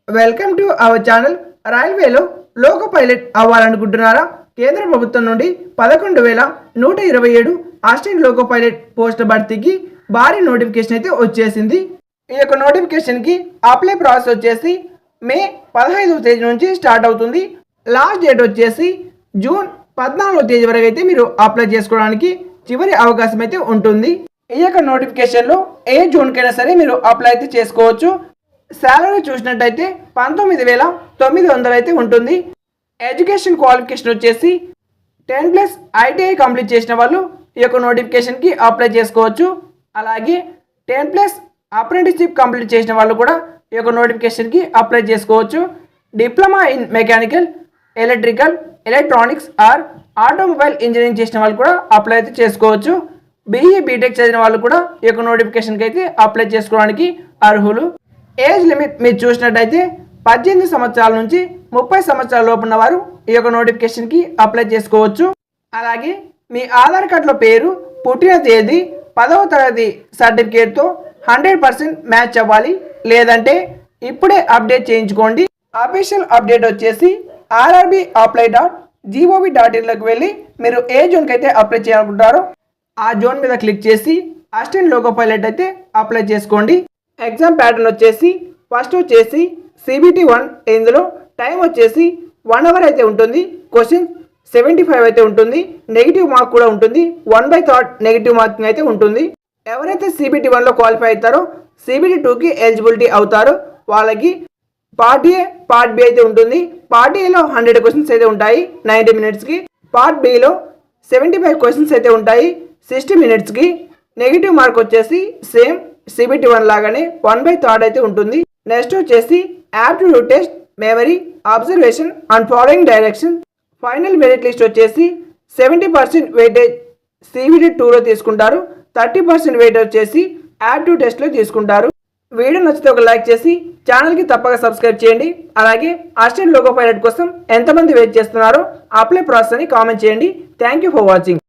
Welcome to our channel. రైల్వేలో loco pilot అవ్వాలనుకుంటున్నారా? కేంద్ర ప్రభుత్వం నుండి 11,127 అసిస్టెంట్ లోకో పైలట్ పోస్ట్ భర్తీకి భారీ నోటిఫికేషన్ అయితే వచ్చేసింది. ఈ యొక్క నోటిఫికేషన్కి అప్లై ప్రాసెస్ వచ్చేసి మే 15వ తేదీ నుంచి స్టార్ట్ అవుతుంది. లాస్ట్ డేట్ వచ్చేసి జూన్ 14వ తేదీ వరకు అయితే మీరు అప్లై చేసుకోవడానికి చివరి అవకాశం అయితే ఉంటుంది. ఈ యొక్క నోటిఫికేషన్లో ఏ జూన్కైనా సరే మీరు అప్లై అయితే చేసుకోవచ్చు. శాలరీ చూసినట్టయితే 19,900 అయితే ఉంటుంది. ఎడ్యుకేషన్ క్వాలిఫికేషన్ వచ్చేసి 10+ ITI కంప్లీట్ చేసిన వాళ్ళు ఈ యొక్క నోటిఫికేషన్కి అప్లై చేసుకోవచ్చు. అలాగే 10+ అప్రెంటిస్షిప్ కంప్లీట్ చేసిన వాళ్ళు కూడా ఈ యొక్క నోటిఫికేషన్కి అప్లై చేసుకోవచ్చు. Diploma in mechanical, electrical, electronics or automobile engineering చేసిన వాళ్ళు కూడా అప్లై అయితే చేసుకోవచ్చు. BE బీటెక్ చదివిన వాళ్ళు కూడా ఈ యొక్క నోటిఫికేషన్కి అయితే అప్లై చేసుకోవడానికి అర్హులు. ఏజ్ లిమిట్ మీరు చూసినట్టయితే 18 సంవత్సరాల నుంచి 30 సంవత్సరాల లోపు ఉన్న వారు ఈ యొక్క నోటిఫికేషన్కి అప్లై చేసుకోవచ్చు. అలాగే మీ ఆధార్ కార్డులో పేరు, పుట్టిన తేదీ, 10వ తరగతి సర్టిఫికేట్తో 100% మ్యాచ్ అవ్వాలి. లేదంటే ఇప్పుడే అప్డేట్ చేయించుకోండి. అఫీషియల్ అప్డేట్ వచ్చేసి rrbApply.gov.in వెళ్ళి మీరు ఏ జోన్కి అయితే అప్లై చేయాలనుకుంటారో ఆ జోన్ మీద క్లిక్ చేసి అసిస్టెంట్ లోకో పైలట్ అయితే అప్లై చేసుకోండి. ఎగ్జామ్ ప్యాటర్న్ వచ్చేసి ఫస్ట్ వచ్చేసి CBT 1. ఇందులో టైం వచ్చేసి 1 అవర్ అయితే ఉంటుంది. క్వశ్చన్ 75 అయితే ఉంటుంది. నెగిటివ్ మార్క్ కూడా ఉంటుంది. 1/3 నెగిటివ్ మార్కింగ్ అయితే ఉంటుంది. ఎవరైతే CBT 1లో క్వాలిఫై అవుతారో CBT 2కి ఎలిజిబిలిటీ అవుతారో వాళ్ళకి పార్ట్ A, పార్ట్ B అయితే ఉంటుంది. పార్ట్ Aలో 100 క్వశ్చన్స్ అయితే ఉంటాయి 90 మినిట్స్కి. పార్ట్ Bలో 75 క్వశ్చన్స్ అయితే ఉంటాయి 60 మినిట్స్కి. నెగిటివ్ మార్క్ వచ్చేసి సేమ్ CBT 1 లాగానే 1/3 అయితే ఉంటుంది. నెక్స్ట్ వచ్చేసి aptitude test, memory, observation and following direction. Final merit list వచ్చేసి 70% వెయిటేజ్ CBT 2లో తీసుకుంటారు. 30% వెయిట్ వచ్చేసి యాప్టిట్యూడ్ టెస్ట్లో తీసుకుంటారు. వీడియో నచ్చితే ఒక లైక్ చేసి ఛానల్కి తప్పక సబ్స్క్రైబ్ చేయండి. అలాగే అసిస్టెంట్ లోకో పైలట్ కోసం ఎంతమంది వెయిట్ చేస్తున్నారో అప్లై ప్రాసెస్ అని కామెంట్ చేయండి. Thank you for watching.